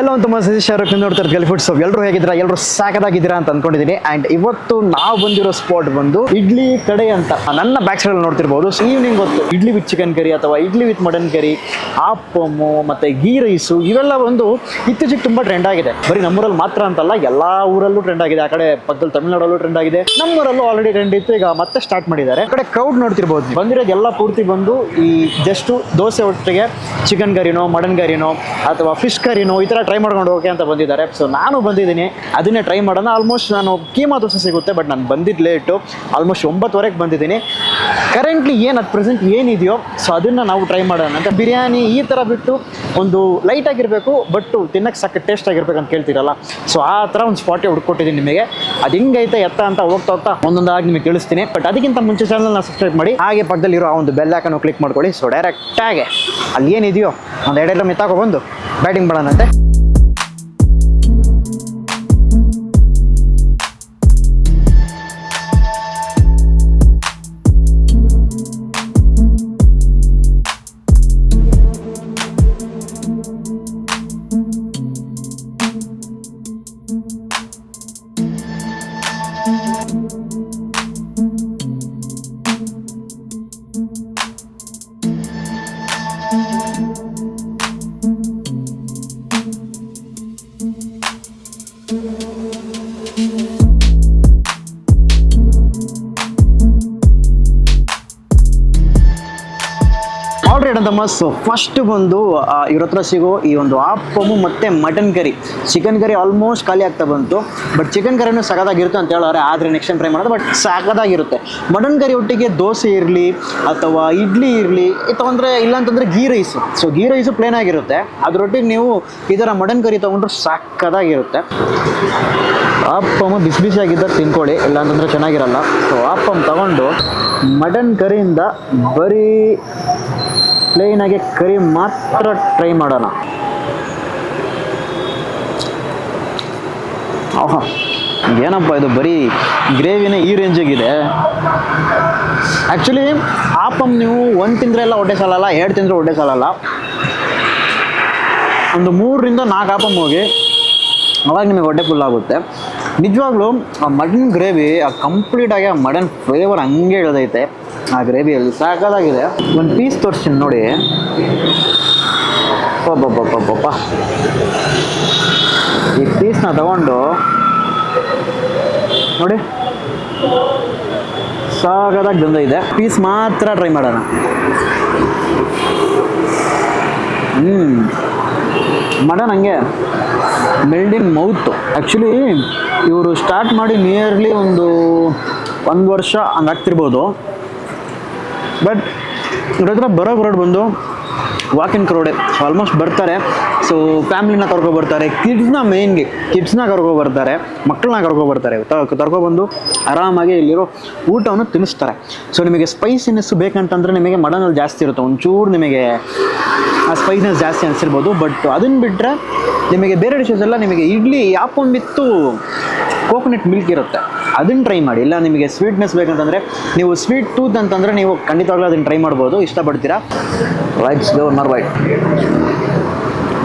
Hello ತುಂಬ ಶಾರುಖ್ ನೋಡ್ತಾರೆ ಗಲಿ foods. ಎಲ್ಲರೂ ಹೇಗಿದ್ದೀರಾ? ಎಲ್ಲರೂ ಸಾಕದಾಗಿದ್ದೀರಾ ಅಂತ ಅಂದ್ಕೊಂಡಿದ್ದೀನಿ. ಆ್ಯಂಡ್ ಇವತ್ತು ನಾವು ಬಂದಿರೋ ಸ್ಪಾಟ್ ಬಂದು ಇಡ್ಲಿ ಕಡೆ ಅಂತ. ನನ್ನ ಬ್ಯಾಕ್ ಸೈಡಲ್ಲಿ ನೋಡ್ತಿರ್ಬೋದು. ಈವ್ನಿಂಗ್ ಹೊತ್ತು ಇಡ್ಲಿ ವಿತ್ ಚಿಕನ್ ಕರಿ ಅಥವಾ ಇಡ್ಲಿ ವಿತ್ ಮಟನ್ ಕರಿ, ಆಪ್ಪಮ್ಮು ಮತ್ತು ಗೀ ರೈಸು ಇವೆಲ್ಲ ಒಂದು ಇತ್ತೀಚೆಗೆ ತುಂಬ ಟ್ರೆಂಡ್ ಆಗಿದೆ. ಬರೀ ನಮ್ಮೂರಲ್ಲಿ ಮಾತ್ರ ಅಂತಲ್ಲ, ಎಲ್ಲ ಊರಲ್ಲೂ ಟ್ರೆಂಡ್ ಆಗಿದೆ. ಆ ಕಡೆ ಪಕ್ಕದಲ್ಲಿ ತಮಿಳ್ನಾಡಲ್ಲೂ ಟ್ರೆಂಡ್ ಆಗಿದೆ, ನಮ್ಮೂರಲ್ಲೂ ಆಲ್ರೆಡಿ ಟ್ರೆಂಡ್ ಇತ್ತು, ಈಗ ಮತ್ತೆ ಸ್ಟಾರ್ಟ್ ಮಾಡಿದ್ದಾರೆ. ಆ ಕಡೆ ಕ್ರೌಡ್ ನೋಡ್ತಿರ್ಬೋದು. ಬಂದಿರೋದೆಲ್ಲ ಪೂರ್ತಿ ಬಂದು ಈ ಜಸ್ಟ್ ದೋಸೆ ಒಟ್ಟಿಗೆ ಚಿಕನ್ ಕರಿನೋ ಮಟನ್ ಕರಿನೋ ಅಥವಾ ಫಿಶ್ ಕರಿನೋ ಈ ಥರ ಟ್ರೈ ಮಾಡ್ಕೊಂಡು ಹೋಗಿ ಅಂತ ಬಂದಿದ್ದಾರೆ. ಸೊ ನಾನು ಬಂದಿದ್ದೀನಿ, ಅದನ್ನೇ ಟ್ರೈ ಮಾಡೋಣ. ಆಲ್ಮೋಸ್ಟ್ ನಾನು ಕೀಮಾ ದೋಸೆ ಸಿಗುತ್ತೆ, ಬಟ್ ನಾನು ಬಂದಿದ್ದು ಲೇಟು. ಆಲ್ಮೋಸ್ಟ್ 9:00ವರೆಗೆ ಬಂದಿದ್ದೀನಿ. ಕರೆಂಟ್ಲಿ ಏನು ಅಟ್ ಪ್ರೆಸೆಂಟ್ ಏನಿದೆಯೋ ಸೊ ಅದನ್ನು ನಾವು ಟ್ರೈ ಮಾಡೋಣ ಅಂತ. ಬಿರಿಯಾನಿ ಈ ಥರ ಬಿಟ್ಟು ಒಂದು ಲೈಟ್ ಆಗಿರಬೇಕು, ಬಟ್ ತಿನ್ನಕ್ಕೆ ಸಾಕು ಟೇಸ್ಟ್ ಆಗಿರ್ಬೇಕು ಅಂತ ಕೇಳ್ತೀರಲ್ಲ, ಸೊ ಆ ಥರ ಒಂದು ಸ್ಪಾಟೇ ಹುಡ್ಕೊಟ್ಟಿದ್ದೀನಿ ನಿಮಗೆ. ಅದು ಹಿಂಗೈತೆ ಎತ್ತ ಅಂತ ಹೋಗ್ತಾ ಒಂದೊಂದಾಗಿ ನಿಮಗೆ ತಿಳಿಸ್ತೀನಿ. ಬಟ್ ಅದಕ್ಕಿಂತ ಮುಂಚೆ ಚಾನಲ್ನ ಸಬ್ಸ್ಕ್ರೈಬ್ ಮಾಡಿ, ಹಾಗೆ ಪಕ್ಕದಲ್ಲಿರೋ ಆ ಒಂದು ಬೆಲ್ ಐಕಾನ್ ಕ್ಲಿಕ್ ಮಾಡ್ಕೊಳ್ಳಿ. ಸೊ ಡೈರೆಕ್ಟಾಗಿ ಅಲ್ಲಿ ಏನಿದೆಯೋ ಒಂದು ಎರಡೆಲ್ಲ ಮೆತ್ತಾಕೊ ಬಂದು ಬ್ಯಾಟಿಂಗ್ ಮಾಡೋಣಂತೆ. ಆಲ್ರೆಡಿ ಅಂತಮ್ಮ. ಸೊ ಫಸ್ಟ್ ಬಂದು ಇವ್ರ ಹತ್ರ ಸಿಗೋ ಈ ಒಂದು ಆಪ್ಪಮ್ಮು ಮತ್ತು mutton curry. Chicken curry almost ಖಾಲಿ ಆಗ್ತಾ ಬಂತು, ಬಟ್ ಚಿಕನ್ ಕರಿನೂ ಸಖತ್ತಾಗಿರುತ್ತೆ ಅಂತ ಹೇಳೋರೆ. ಆದರೆ ನೆಕ್ಸ್ಟ್ ಟೈಮ್ ಟ್ರೈ ಮಾಡೋದು, ಬಟ್ ಸಖತ್ತಾಗಿರುತ್ತೆ. ಮಟನ್ ಕರಿ ಒಟ್ಟಿಗೆ ದೋಸೆ ಇರಲಿ ಅಥವಾ ಇಡ್ಲಿ ಇರಲಿ ತೊಗೊಂಡ್ರೆ, ಇಲ್ಲಾಂತಂದರೆ ghee rice. So ghee rice plain ಆಗಿರುತ್ತೆ, ಅದರೊಟ್ಟಿಗೆ ನೀವು ಈ ಥರ ಮಟನ್ ಕರಿ ತೊಗೊಂಡ್ರೆ ಸಖತ್ತಾಗಿರುತ್ತೆ. ಆಪ್ಪಮ್ಮು ಬಿಸಿ ಬಿಸಿಯಾಗಿದ್ದಾಗ ತಿನ್ಕೊಳ್ಳಿ, ಇಲ್ಲಾಂತಂದರೆ ಚೆನ್ನಾಗಿರಲ್ಲ. ಸೊ ಆಪ್ಪಮ್ ತಗೊಂಡು ಮಟನ್ ಕರಿಯಿಂದ ಬರೀ ಪ್ಲೇನಾಗಿ ಕರಿ ಮಾತ್ರ ಟ್ರೈ ಮಾಡೋಣ. ಆಹಾ, ಏನಪ್ಪ ಇದು ಬರೀ ಗ್ರೇವಿನೇ ಈ ರೇಂಜಿಗಿದೆ. ಆ್ಯಕ್ಚುಲಿ ಆಪಮ್ ನೀವು ಒಂದು ತಿಂದರೆ ಎಲ್ಲ ಹೊಟ್ಟೆ ಸಾಲಲ್ಲ, 2 ತಿಂದರೆ ಹೊಟ್ಟೆ ಸಾಲಲ್ಲ. ಒಂದು 3ರಿಂದ 4 ಆಪಮ್ ಹೋಗಿ ಅವಾಗ ನಿಮಗೆ ಹೊಟ್ಟೆ ಫುಲ್ ಆಗುತ್ತೆ. ನಿಜವಾಗ್ಲೂ ಆ ಮಟನ್ ಗ್ರೇವಿ ಆ ಕಂಪ್ಲೀಟಾಗಿ ಆ ಮಟನ್ ಫ್ಲೇವರ್ ಹಂಗೆ ಇಳಿದೈತೆ ಆ ಗ್ರೇವಿಯಲ್ಲಿ, ಸಾಕಾಗಿದೆ. ಒಂದು ಪೀಸ್ ತೋರಿಸ್ತೀನಿ ನೋಡಿ. ಪಾಪ ಈ ಪೀಸ್ನ ತಗೊಂಡು ನೋಡಿ, ಸಾಕಾಗಿ ಬಂದೈತೆ. ಪೀಸ್ ಮಾತ್ರ ಟ್ರೈ ಮಾಡೋಣ. ಮಟನ್ ಹಂಗೆ ಮೆಲ್ಟ್ ಇನ್ ಮೌತ್. ಆ್ಯಕ್ಚುಲಿ ಇವರು ಸ್ಟಾರ್ಟ್ ಮಾಡಿ ನಿಯರ್ಲಿ ಒಂದು 1 ವರ್ಷ ಹಂಗೆ ಆಗ್ತಿರ್ಬೋದು. ಬಟ್ ಇವ್ರ ಹತ್ರ ಬರೋಬ್ರಡ್ ಬಂದು ವಾಕಿನ್ ಕ್ರೌಡೆ ಆಲ್ಮೋಸ್ಟ್ ಬರ್ತಾರೆ. ಸೊ ಫ್ಯಾಮ್ಲಿನ ಕರ್ಕೊಬರ್ತಾರೆ, ಕಿಡ್ಸ್ನ ಕರ್ಕೊಬರ್ತಾರೆ, ಮಕ್ಕಳನ್ನ ಕರ್ಕೊಬರ್ತಾರೆ. ಕರ್ಕೊಬಂದು ಆರಾಮಾಗಿ ಇಲ್ಲಿರೋ ಊಟವನ್ನು ತಿನ್ನಿಸ್ತಾರೆ. ಸೊ ನಿಮಗೆ ಸ್ಪೈಸಿನೆಸ್ ಬೇಕಂತಂದರೆ ನಿಮಗೆ ಮಟನಲ್ಲಿ ಜಾಸ್ತಿ ಇರುತ್ತೆ, ಒಂಚೂರು ನಿಮಗೆ ಆ ಸ್ಪೈಸಿನೆಸ್ ಜಾಸ್ತಿ ಅನಿಸಿರ್ಬೋದು. ಬಟ್ ಅದನ್ನು ಬಿಟ್ಟರೆ ನಿಮಗೆ ಬೇರೆ ಡಿಶಸ್ ಎಲ್ಲ ನಿಮಗೆ ಇಡ್ಲಿ ಆಪಮ್ ಬಿತ್ತು ಕೋಕೋನಟ್ ಮಿಲ್ಕ್ ಇರುತ್ತೆ, ಅದನ್ನು ಟ್ರೈ ಮಾಡಿ. ಇಲ್ಲ ನಿಮಗೆ ಸ್ವೀಟ್ನೆಸ್ ಬೇಕಂತಂದರೆ, ನೀವು ಸ್ವೀಟ್ ಟೂತ್ ಅಂತಂದರೆ ನೀವು ಖಂಡಿತವಾಗ್ಲೂ ಅದನ್ನು ಟ್ರೈ ಮಾಡ್ಬೋದು, ಇಷ್ಟಪಡ್ತೀರಾ. ರೈಟ್ಸ್ ಗೋ ನರ್ವೈಟ್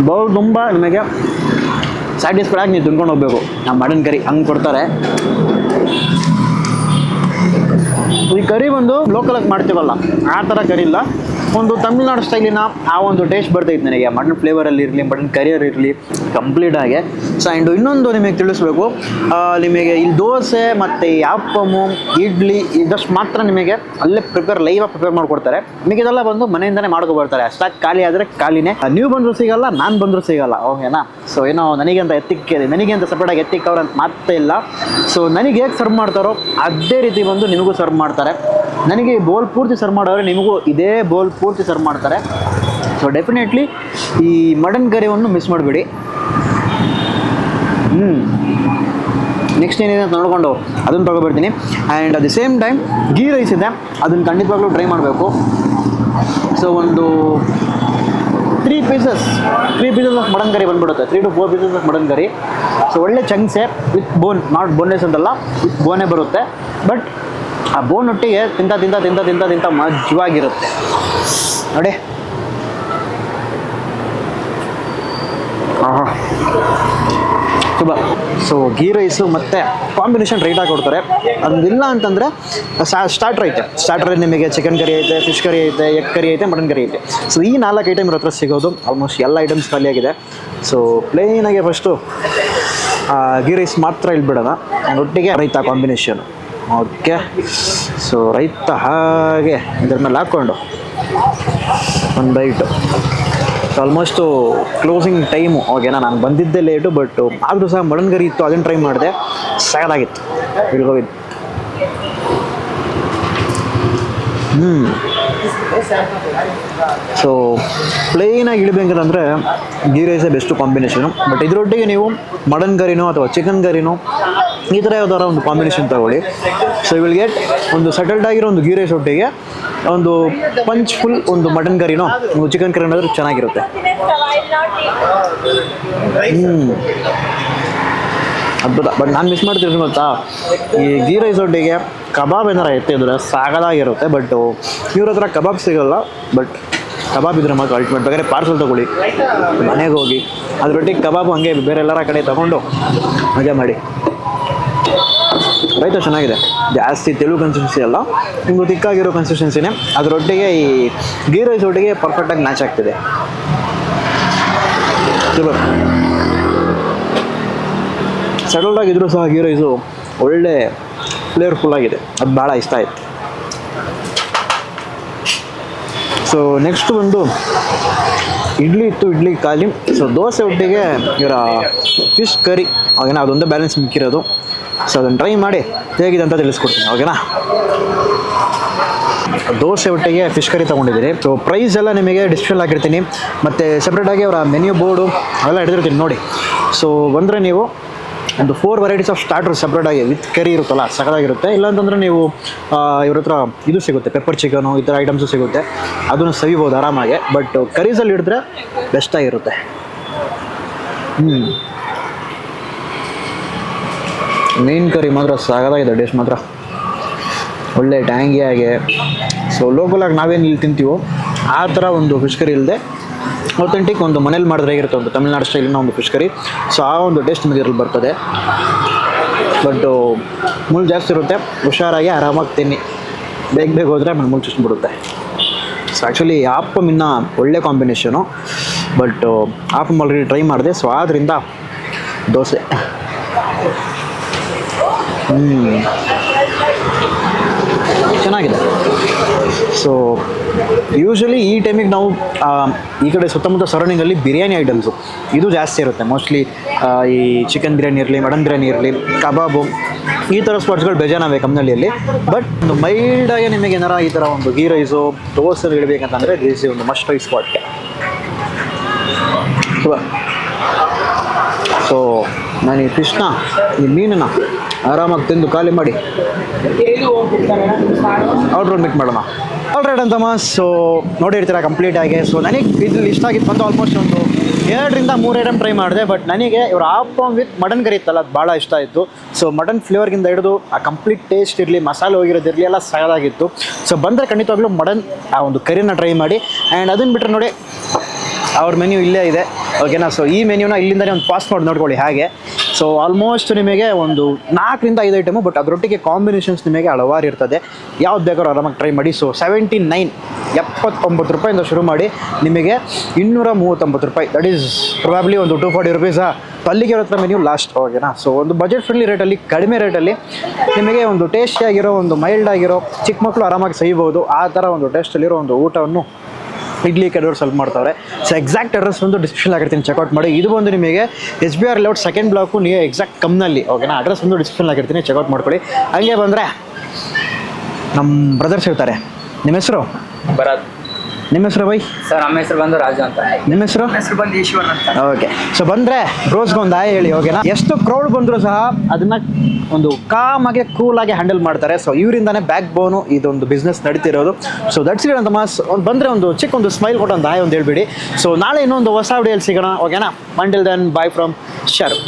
ಬೌಲ್ ತುಂಬ ನಿಮಗೆ ಸ್ಯಾಟಿಸ್ಫೈಡ್ ಆಗಿ ನೀವು ತಿನ್ಕೊಂಡು ಹೋಗ್ಬೇಕು. ಆ ಮಟನ್ ಕರಿ ಹಂಗೆ ಕೊಡ್ತಾರೆ. ಈ ಕರಿ ಬಂದು ಲೋಕಲಾಗಿ ಮಾಡ್ತೀವಲ್ಲ ಆ ಥರ ಕರಿ ಇಲ್ಲ, ಒಂದು ತಮಿಳ್ನಾಡು ಸ್ಟೈಲಿನ ಆ ಒಂದು ಟೇಸ್ಟ್ ಬರ್ತೈತೆ ನನಗೆ. ಮಟನ್ ಫ್ಲೇವರಲ್ಲಿ ಇರಲಿ, ಮಟನ್ ಕರಿಯರ್ ಇರಲಿ ಕಂಪ್ಲೀಟಾಗಿ. ಸೊ ಆ್ಯಂಡ್ ಇನ್ನೊಂದು ನಿಮಗೆ ತಿಳಿಸ್ಬೇಕು, ನಿಮಗೆ ಇಲ್ಲಿ ದೋಸೆ ಮತ್ತು ಈ ಆಪ್ಪಮ್ಮು ಇಡ್ಲಿ ಇದಷ್ಟು ಮಾತ್ರ ನಿಮಗೆ ಅಲ್ಲೇ ಲೈವಾಗಿ ಪ್ರಿಪೇರ್ ಮಾಡಿಕೊಡ್ತಾರೆ. ನಿಮಗೆ ಇದೆಲ್ಲ ಬಂದು ಮನೆಯಿಂದನೇ ಮಾಡ್ಕೊಬರ್ತಾರೆ. ಅಷ್ಟಾಗಿ ಖಾಲಿ ಆದರೆ ಖಾಲಿನೇ. ನೀವು ಬಂದರೂ ಸಿಗಲ್ಲ, ನಾನು ಬಂದರೂ ಸಿಗಲ್ಲ, ಓಕೆನಾ. ಸೊ ಏನೋ ನನಗೆ ಅಂತ ಸಪ್ರೇಟಾಗಿ ಎತ್ತಿಕ್ಕವ್ರು ಅಂತ ಮಾತೇ ಇಲ್ಲ. ಸೊ ನನಗೆ ಹೇಗೆ ಸರ್ವ್ ಮಾಡ್ತಾರೋ ಅದೇ ರೀತಿ ಬಂದು ನಿಮಗೂ ಸರ್ವ್ ಮಾಡ್ತಾರೆ. ನನಗೆ ಈ ಬೋಲ್ ಪೂರ್ತಿ ಸರ್ವ್ ಮಾಡೋರು ನಿಮಗೂ ಇದೇ ಬೋಲ್ ಪೂರ್ತಿ ಸರ್ವ್ ಮಾಡ್ತಾರೆ. ಸೊ ಡೆಫಿನೆಟ್ಲಿ ಈ ಮಟನ್ ಕರಿಯನ್ನು ಮಿಸ್ ಮಾಡಬೇಡಿ. ನೆಕ್ಸ್ಟ್ ಏನಿದೆ ಅಂತ ನೋಡಿಕೊಂಡು ಅದನ್ನು ತೊಗೊಬರ್ತೀನಿ. And at the same time ghee rice ಇದೆ, ಅದನ್ನು ಖಂಡಿತವಾಗ್ಲೂ ಟ್ರೈ ಮಾಡಬೇಕು. ಸೊ ಒಂದು 3 ಪೀಸಸ್ ಆಫ್ ಮಟನ್ ಕರಿ ಬಂದ್ಬಿಡುತ್ತೆ, 3 to 4 pieces of mutton curry. So ಒಳ್ಳೆ ಚಂಕ್ಸೆ ವಿತ್ ಬೋನ್, ನಾಟ್ ಬೋನ್ಲೆಸ್ ಅಂತಲ್ಲ, ವಿತ್ ಬೋನೇ ಬರುತ್ತೆ. ಬಟ್ ಆ ಬೋನ್ ಒಟ್ಟಿಗೆ ತಿಂತ ಮಜ್ವಾಗಿರುತ್ತೆ ನೋಡಿ. ತುಂಬ ಸೊ ಗೀ ರೈಸು ಮತ್ತು ಕಾಂಬಿನೇಷನ್ ರೈಟಾಗಿ ಕೊಡ್ತಾರೆ. ಅದಿಲ್ಲ ಅಂತಂದರೆ ಸ್ಟಾರ್ಟ್ರ್ ಐತೆ. ಸ್ಟಾರ್ಟ್ರಲ್ಲಿ ನಿಮಗೆ ಚಿಕನ್ ಕರಿ ಐತೆ, ಫಿಶ್ ಕರಿ ಐತೆ, ಎಗ್ ಕರಿ ಐತೆ, ಮಟನ್ ಕರಿ ಐತೆ. ಸೊ ಈ 4 ಐಟಮ್ ಇರೋ ಹತ್ರ ಸಿಗೋದು. ಆಲ್ಮೋಸ್ಟ್ ಎಲ್ಲ ಐಟಮ್ಸ್ ಖಾಲಿಯಾಗಿದೆ. ಸೊ ಪ್ಲೇನಾಗೆ ಫಸ್ಟು ಗೀ ರೈಸ್ ಮಾತ್ರ ಇಲ್ಬಿಡೋಣ, ಒಟ್ಟಿಗೆ ರೈತ ಕಾಂಬಿನೇಷನು. ಓಕೆ, ಸೊ ರೈತ ಹಾಗೆ ಇದ್ರ ಮೇಲೆ ಹಾಕ್ಕೊಂಡು ಒಂದು ಬೈಟು. ಆಲ್ಮೋಸ್ಟು ಕ್ಲೋಸಿಂಗ್ ಟೈಮು ಓಕೆನಾ. ನಾನು ಬಂದಿದ್ದೇ ಲೇಟು, ಬಟ್ ಆದರೂ ಸಹ ಮಟನ್ ಕರಿ ಇತ್ತು, ಅದನ್ನು ಟ್ರೈ ಮಾಡಿದೆ, ಸಾಕಾಗಿತ್ತು. ಇಳ್ಕೋಗಿದ್ದು ಸೊ ಪ್ಲೇನಾಗಿ ಇಳಬೇಕಂತಂದರೆ ಗೀ ರೈಸೇ ಬೆಸ್ಟು ಕಾಂಬಿನೇಷನು. ಬಟ್ ಇದರೊಟ್ಟಿಗೆ ನೀವು ಮಟನ್ ಕರಿನೋ ಅಥವಾ ಚಿಕನ್ ಕರಿನೋ ಈ ಥರ ಯಾವ್ದಾರ ಒಂದು ಕಾಂಬಿನೇಷನ್ ತಗೊಳ್ಳಿ. ಸೊ ವಿಲ್ ಗೆಟ್ ಒಂದು ಸೆಟಲ್ಡ್ ಆಗಿರೋ ಒಂದು ಗೀ ರೈಸ್ ಒಟ್ಟಿಗೆ ಒಂದು ಪಂಚ್ ಫುಲ್ ಒಂದು ಮಟನ್ ಕರಿನೋ ಒಂದು ಚಿಕನ್ ಕರಿನೋ ಆದರೂ ಚೆನ್ನಾಗಿರುತ್ತೆ. ಅದ್ಭುತ. ಬಟ್ ನಾನು ಮಿಸ್ ಮಾಡ್ತಿದ್ದೀನಿ ಗೊತ್ತಾ, ಈ ಗೀ ರೈಸ್ ಒಟ್ಟಿಗೆ ಕಬಾಬ್ ಏನಾರ ಎತ್ತಿದ್ರೆ ಸಾಗದಾಗಿರುತ್ತೆ. ಬಟ್ ಇವ್ರ ಹತ್ರ ಕಬಾಬ್ ಸಿಗೋಲ್ಲ. ಬಟ್ ಕಬಾಬ್ ಇದ್ರೆ ಮಾತ್ರ ಅಲ್ಟಿಮೇಟ್. ಬೇಕಾದ್ರೆ ಪಾರ್ಸಲ್ ತೊಗೊಳ್ಳಿ, ಮನೆಗೆ ಹೋಗಿ ಅದರೊಟ್ಟಿಗೆ ಕಬಾಬು ಹಂಗೆ ಬೇರೆ ಎಲ್ಲರ ಕಡೆ ತೊಗೊಂಡು ಮಜಾ ಮಾಡಿ. ರೈತ ಚೆನ್ನಾಗಿದೆ, ಜಾಸ್ತಿ ತೆಳು ಕನ್ಸಿಸ್ಟೆನ್ಸಿ ಅಲ್ಲ, ನಿಮಗೂ ತಿಕ್ಕಾಗಿರೋ ಕನ್ಸಿಸ್ಟೆನ್ಸಿನೇ. ಅದರೊಟ್ಟಿಗೆ ಈ ಗೀ ರೈಸ್ ಒಟ್ಟಿಗೆ ಪರ್ಫೆಕ್ಟಾಗಿ ಮ್ಯಾಚ್ ಆಗ್ತಿದೆ. ಸೆಟಲ್ಡ್ ಆಗಿದ್ರು ಸಹ ಗೀ ರೈಸು ಒಳ್ಳೆ ಫ್ಲೇವರ್ಫುಲ್ ಆಗಿದೆ. ಅದು ಭಾಳ ಇಷ್ಟ ಆಯಿತು. ಸೊ ನೆಕ್ಸ್ಟ್ ಬಂದು ಇಡ್ಲಿ ಇತ್ತು, ಇಡ್ಲಿ ಖಾಲಿ. ಸೊ ದೋಸೆ ಒಟ್ಟಿಗೆ ಇವರ ಫಿಶ್ ಕರಿ ಓಕೆನಾ, ಅದೊಂದೇ ಬ್ಯಾಲೆನ್ಸ್ ಮಿಕ್ಕಿರೋದು. ಸೊ ಅದನ್ನು ಟ್ರೈ ಮಾಡಿ ಹೇಗಿದೆ ಅಂತ ತಿಳಿಸ್ಕೊಡ್ತೀನಿ ಓಕೆನಾ. ದೋಸೆ ಒಟ್ಟಿಗೆ ಫಿಶ್ ಕರಿ ತೊಗೊಂಡಿದ್ದೀನಿ. ಸೊ ಪ್ರೈಸ್ ಎಲ್ಲ ನಿಮಗೆ ಡಿಸ್ಕ್ರಿಪ್ಷನ್ ಹಾಕಿರ್ತೀನಿ, ಮತ್ತು ಸಪ್ರೇಟಾಗಿ ಅವರ ಮೆನ್ಯೂ ಬೋರ್ಡು ಅವೆಲ್ಲ ಹಿಡಿದಿರ್ತೀನಿ ನೋಡಿ. ಸೊ ಬಂದರೆ ನೀವು ಒಂದು 4 ವೆರೈಟೀಸ್ ಆಫ್ ಸ್ಟಾರ್ಟರ್ ಸಪ್ರೇಟಾಗಿ ವಿತ್ ಕರಿ ಇರುತ್ತಲ್ಲ, ಸಖತ್ತಾಗಿರುತ್ತೆ. ಇಲ್ಲಾಂತಂದರೆ ನೀವು ಇವ್ರ ಹತ್ರ ಇದು ಸಿಗುತ್ತೆ, ಪೆಪ್ಪರ್ ಚಿಕನು ಈ ಥರ ಐಟಮ್ಸು ಸಿಗುತ್ತೆ, ಅದನ್ನು ಸವಿಬೋದು ಆರಾಮಾಗೆ. ಬಟ್ ಕರೀಸಲ್ಲಿ ಹಿಡಿದ್ರೆ ಬೆಸ್ಟಾಗಿರುತ್ತೆ. ಮೀನು ಕರಿ ಮಾತ್ರ ಸಾಕಾಗಿದೆ, ಟೇಸ್ಟ್ ಮಾತ್ರ ಒಳ್ಳೆ ಟ್ಯಾಂಗಿಯಾಗೆ. ಸೊ ಲೋಕಲಾಗಿ ನಾವೇನು ಇಲ್ಲಿ ತಿಂತೀವೋ ಆ ಥರ ಒಂದು ಫಿಶ್ ಕರಿ ಇಲ್ಲದೆ ಅಥೆಂಟಿಕ್ ಒಂದು ಮನೇಲಿ ಮಾಡಿದ್ರೆ ಹೇಗಿರುತ್ತೆ ಒಂದು ತಮಿಳ್ನಾಡು ಸ್ಟೈಲಿನ ಒಂದು ಫಿಶ್ ಕರಿ. ಸೊ ಆ ಒಂದು ಟೇಸ್ಟ್ ಇದರಲ್ಲಿ ಬರ್ತದೆ. ಬಟ್ ಮುಳ್ಳು ಜಾಸ್ತಿ ಇರುತ್ತೆ, ಹುಷಾರಾಗಿ ಆರಾಮಾಗಿ ತಿನ್ನಿ. ಬೇಗ ಹೋದರೆ ಮುಳ್ಳು ಚುಚ್ಚಿಬಿಡುತ್ತೆ. ಸೊ ಆ್ಯಕ್ಚುಲಿ ಆಪಮ್ ಇನ್ನೂ ಒಳ್ಳೆ ಕಾಂಬಿನೇಷನು. ಬಟ್ ಆಪಮ್ ಆಲ್ರೆಡಿ ಟ್ರೈ ಮಾಡಿದೆ. ಸೊ ಆದ್ದರಿಂದ ದೋಸೆ ಚೆನ್ನಾಗಿದೆ. ಸೊ ಯೂಶ್ವಲಿ ಈ ಟೈಮಿಗೆ ನಾವು ಈ ಕಡೆ ಸುತ್ತಮುತ್ತ ಸರೌಂಡಿಂಗಲ್ಲಿ ಬಿರಿಯಾನಿ ಐಟಮ್ಸು ಇದು ಜಾಸ್ತಿ ಇರುತ್ತೆ. ಮೋಸ್ಟ್ಲಿ ಈ ಚಿಕನ್ ಬಿರಿಯಾನಿ ಇರಲಿ, ಮಟನ್ ಬಿರಿಯಾನಿ ಇರಲಿ, ಕಬಾಬು ಈ ಥರ ಸ್ಪಾಟ್ಸ್ಗಳು ಬೇಜಾನವೆ ಕಮ್ಮನಹಳ್ಳಿಯಲ್ಲಿ. ಬಟ್ ಒಂದು ಮೈಲ್ಡಾಗಿ ನಿಮಗೆ ಏನಾರ ಈ ಥರ ಒಂದು ಗೀ ರೈಸು ದೋಸೆ ಇಡಬೇಕಂತಂದರೆ ದಿಸ್ ಒಂದು ಮಸ್ಟ್ ಟ್ರೈ ಸ್ಪಾಟ್. ಸೊ ನಾನು ಈ ಫಿಶ್ನ, ಈ ಮೀನನ್ನು ಆರಾಮಾಗಿ ತಿಂದು ಖಾಲಿ ಮಾಡಿ ಆರ್ಡ್ರ್ ಮೀಟ್ ಮಾಡೋಣ. ಆಲ್ರೈಟ್ ಅಂತಮ್ಮ. ಸೊ ನೋಡಿರ್ತೀರ ಕಂಪ್ಲೀಟಾಗಿ. ಸೊ ನನಗೆ ಇದು ಇಷ್ಟ ಆಗಿತ್ತು ಬಂದು ಆಲ್ಮೋಸ್ಟ್ ಒಂದು 2 ರಿಂದ 3 ಐಟಮ್ ಟ್ರೈ ಮಾಡಿದೆ. ಬಟ್ ನನಗೆ ಇವ್ರ ಆಪಮ್ ವಿತ್ ಮಟನ್ ಕರಿ ಇತ್ತಲ್ಲ, ಅದು ಭಾಳ ಇಷ್ಟ ಆಯಿತು. ಸೊ ಮಟನ್ ಫ್ಲೇವರ್ಗಿಂತ ಹಿಡಿದು ಆ ಕಂಪ್ಲೀಟ್ ಟೇಸ್ಟ್ ಇರಲಿ, ಮಸಾಲೆ ಹೋಗಿರೋದಿರಲಿ ಎಲ್ಲ ಸಗದಾಗಿತ್ತು. ಸೊ ಬಂದರೆ ಖಂಡಿತವಾಗ್ಲೂ ಮಟನ್ ಆ ಒಂದು ಕರಿನ ಟ್ರೈ ಮಾಡಿ. ಆ್ಯಂಡ್ ಅದನ್ನು ಬಿಟ್ಟರೆ ನೋಡಿ ಅವ್ರ ಮೆನ್ಯೂ ಇಲ್ಲೇ ಇದೆ ಓಕೆನಾ. ಸೊ ಈ ಮೆನ್ಯೂನ ಇಲ್ಲಿಂದಲೇ ಒಂದು ಪಾಸ್ ಮಾಡಿ ನೋಡ್ಕೊಳ್ಳಿ ಹಾಗೆ. ಸೊ ಆಲ್ಮೋಸ್ಟ್ ನಿಮಗೆ ಒಂದು 4 ರಿಂದ 5 ಐಟಮು. ಬಟ್ ಅದರೊಟ್ಟಿಗೆ ಕಾಂಬಿನೇಷನ್ಸ್ ನಿಮಗೆ ಹಲವಾರು ಇರ್ತದೆ, ಯಾವ್ದು ಬೇಕಾದ್ರೂ ಆರಾಮಾಗಿ ಟ್ರೈ ಮಾಡಿ. ಸೊ 79 ರೂಪಾಯಿಂದ ಶುರು ಮಾಡಿ ನಿಮಗೆ 239 ರೂಪಾಯಿ, ದಟ್ ಈಸ್ ಪ್ರೊಬ್ಯಾಬ್ಲಿ ಒಂದು 240 ರುಪೀಸಾ ಅಲ್ಲಿಗೆ ಇರೋ ಹತ್ರ ಮೆನ್ಯೂ ಲಾಸ್ಟ್ ಓಕೆನಾ. ಸೊ ಒಂದು ಬಜೆಟ್ ಫ್ರೆಂಡ್ಲಿ ರೇಟಲ್ಲಿ, ಕಡಿಮೆ ರೇಟಲ್ಲಿ ನಿಮಗೆ ಒಂದು ಟೇಸ್ಟಿಯಾಗಿರೋ, ಒಂದು ಮೈಲ್ಡ್ ಆಗಿರೋ, ಚಿಕ್ಕ ಮಕ್ಕಳು ಆರಾಮಾಗಿ ಸವಿಬೋದು ಆ ಥರ ಒಂದು ಟೇಸ್ಟಲ್ಲಿರೋ ಒಂದು ಊಟವನ್ನು ಇಡ್ಲಿ ಕಡೆಯವ್ರು ಸ್ವಲ್ಪ ಮಾಡ್ತಾರೆ. ಸೊ ಎಕ್ಸಾಕ್ಟ್ ಅಡ್ರೆಸ್ ಒಂದು ಡಿಸ್ಕ್ರಿಪ್ಷನ್ ಆಗಿರ್ತೀನಿ, ಚೆಕ್ಔಟ್ ಮಾಡಿ. ಇದು ಬಂದು ನಿಮಗೆ SBR ಲೇಔಟ್ 2nd ಬ್ಲಾಕು, ನೀವು ಎಕ್ಸಾಕ್ಟ್ ಕಮ್ನಲ್ಲಿ ಓಕೆನಾ. ಅಡ್ರೆಸ್ ಒಂದು ಡಿಸ್ಕ್ರಿಪ್ಷನ್ ಆಗಿರ್ತೀನಿ, ಚೆಕ್ಔಟ್ ಮಾಡ್ಕೊಳ್ಳಿ. ಹಂಗೆ ಬಂದರೆ ನಮ್ಮ ಬ್ರದರ್ಸ್ ಇರ್ತಾರೆ. ನಿಮ್ಮ ಹೆಸರು ಭರತ್. ನಿಮ್ಮ ಹೆಸರು ಬೈ? ಸರ್ ನಮ್ಮ ಹೆಸರು ಬಂದು ರಾಜು ಅಂತ. ನಿಮ್ಮ ಹೆಸರು? ಬಂದು ಈಶ್ವರ್ ಅಂತ. ಓಕೆ. ಸೊ ಬಂದರೆ ಬ್ರೋಸ್ಗೊಂದು ಆಯ್ ಹೇಳಿ ಓಕೆನಾ. ಎಷ್ಟು ಕ್ರೌಡ್ ಬಂದರೂ ಸಹ ಅದನ್ನು ಒಂದು ಕಾಮಾಗೆ ಕೂಲಾಗಿ ಹ್ಯಾಂಡಲ್ ಮಾಡ್ತಾರೆ. ಸೊ ಇವರಿಂದಾನೇ ಬ್ಯಾಕ್ ಬೋನು ಇದೊಂದು ಬಿಸ್ನೆಸ್ ನಡೀತಿರೋದು. ಸೊ ದಟ್ಸ್ ಇಟ್ ಅಂತ ಮಾಸ್. ಬಂದರೆ ಒಂದು ಚಿಕ್ಕ ಒಂದು ಸ್ಮೈಲ್ ಕೊಟ್ಟು ಒಂದು ಆಯ್ ಒಂದು ಹೇಳ್ಬಿಡಿ. ಸೊ ನಾಳೆ ಇನ್ನೊಂದು ಹೊಸ ವಿಡಿಯೋಲಿ ಸಿಗೋಣ ಓಕೆನಾ. Until then bye from Sharu.